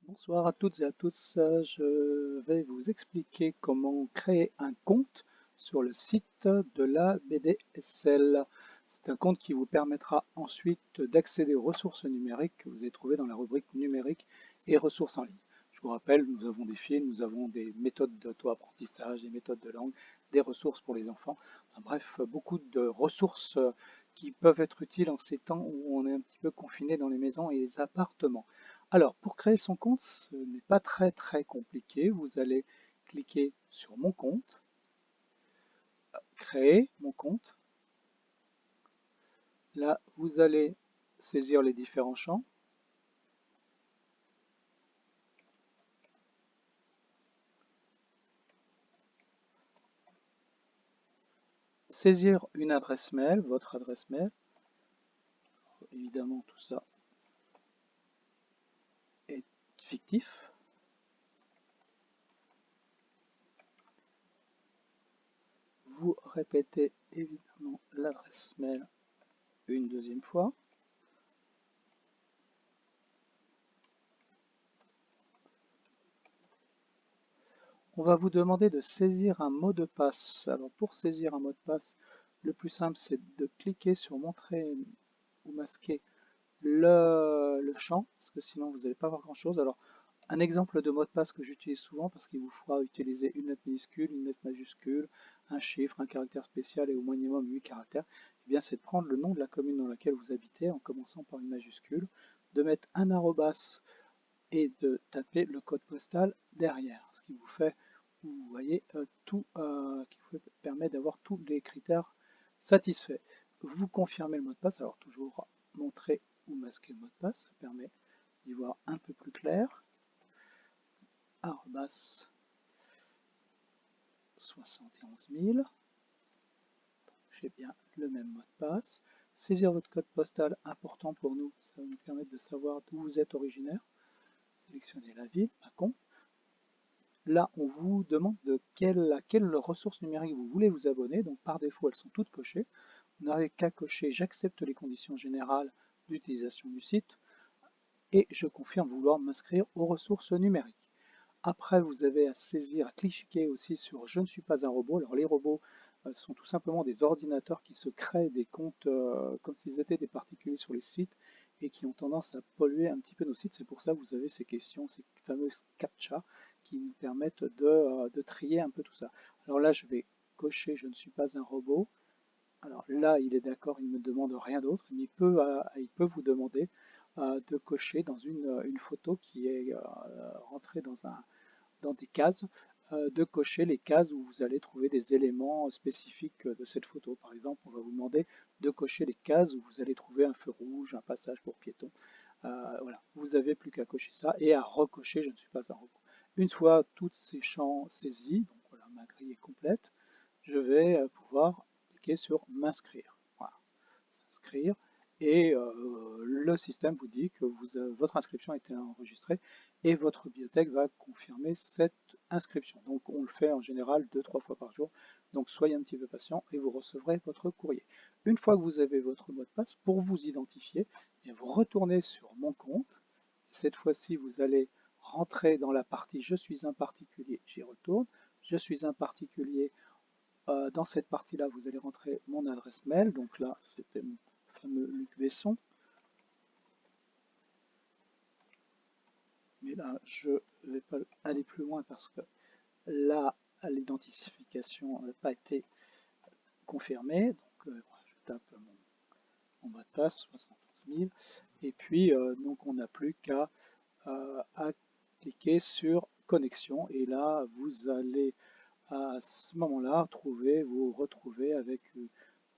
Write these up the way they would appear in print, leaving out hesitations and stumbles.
Bonsoir à toutes et à tous. Je vais vous expliquer comment créer un compte sur le site de la BDSL. C'est un compte qui vous permettra ensuite d'accéder aux ressources numériques que vous avez trouvées dans la rubrique numérique et ressources en ligne. Je vous rappelle, nous avons des films, nous avons des méthodes d'auto-apprentissage, des méthodes de langue, des ressources pour les enfants. Enfin, bref, beaucoup de ressources qui peuvent être utiles en ces temps où on est un petit peu confiné dans les maisons et les appartements. Alors, pour créer son compte, ce n'est pas très compliqué. Vous allez cliquer sur Mon compte, Créer mon compte. Là, vous allez saisir les différents champs, saisir une adresse mail, votre adresse mail. Évidemment, tout ça est fictif. Vous répétez évidemment l'adresse mail une deuxième fois. On va vous demander de saisir un mot de passe. Alors pour saisir un mot de passe, le plus simple c'est de cliquer sur Montrer ou masquer le champ, parce que sinon vous n'allez pas voir grand chose. Alors, un exemple de mot de passe que j'utilise souvent, parce qu'il vous faudra utiliser une lettre minuscule, une lettre majuscule, un chiffre, un caractère spécial et au minimum 8 caractères, eh bien c'est de prendre le nom de la commune dans laquelle vous habitez, en commençant par une majuscule, de mettre un arrobas et de taper le code postal derrière, ce qui vous fait, vous voyez, qui vous permet d'avoir tous les critères satisfaits. Vous confirmez le mot de passe, alors toujours montrer ou masquer le mot de passe, ça permet d'y voir un peu plus clair. Arrobas 71 000, j'ai bien le même mot de passe. Saisir votre code postal, important pour nous, ça va nous permettre de savoir d'où vous êtes originaire. Sélectionnez la ville, Mâcon. Là, on vous demande à quelle ressource numérique vous voulez vous abonner. Donc par défaut, elles sont toutes cochées. Vous n'avez qu'à cocher «J'accepte les conditions générales d'utilisation du site» et «Je confirme vouloir m'inscrire aux ressources numériques». Après, vous avez à saisir, à cliquer aussi sur «Je ne suis pas un robot». Alors les robots sont tout simplement des ordinateurs qui se créent des comptes comme s'ils étaient des particuliers sur les sites et qui ont tendance à polluer un petit peu nos sites. C'est pour ça que vous avez ces questions, ces fameuses CAPTCHA qui nous permettent de trier un peu tout ça. Alors là, je vais cocher «Je ne suis pas un robot». Alors là, il est d'accord, il ne me demande rien d'autre, mais il peut vous demander de cocher dans une photo qui est rentrée dans des cases, de cocher les cases où vous allez trouver des éléments spécifiques de cette photo. Par exemple, on va vous demander de cocher les cases où vous allez trouver un feu rouge, un passage pour piétons. Voilà, vous n'avez plus qu'à cocher ça et à recocher «Je ne suis pas un robot». Une fois tous ces champs saisis, donc voilà, ma grille est complète, je vais pouvoir cliquer sur m'inscrire. Voilà, s'inscrire et le système vous dit que votre inscription a été enregistrée et votre bibliothèque va confirmer cette inscription. Donc on le fait en général 2-3 fois par jour. Donc soyez un petit peu patient et vous recevrez votre courrier. Une fois que vous avez votre mot de passe, pour vous identifier, et vous retournez sur mon compte. Cette fois-ci, vous allez rentrer dans la partie «Je suis un particulier», j'y retourne. «Je suis un particulier», dans cette partie-là, vous allez rentrer mon adresse mail. Donc là, c'était mon fameux Luc Besson. Mais là, je ne vais pas aller plus loin parce que là, l'identification n'a pas été confirmée. Donc, je tape mon mot de passe, 71 000. Et puis, donc, on n'a plus qu'à cliquer sur connexion. Et là, vous allez à ce moment-là vous retrouver avec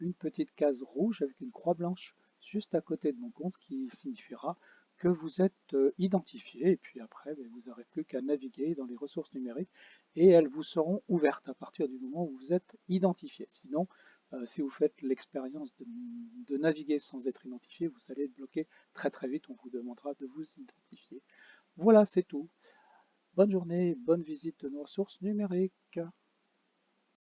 une petite case rouge avec une croix blanche juste à côté de mon compte, ce qui signifiera que vous êtes identifié. Et puis après, vous n'aurez plus qu'à naviguer dans les ressources numériques et elles vous seront ouvertes à partir du moment où vous êtes identifié. Sinon, si vous faites l'expérience de naviguer sans être identifié, vous allez être bloqué très vite. On vous demandera de vous identifier. Voilà, c'est tout. Bonne journée et bonne visite de nos ressources numériques.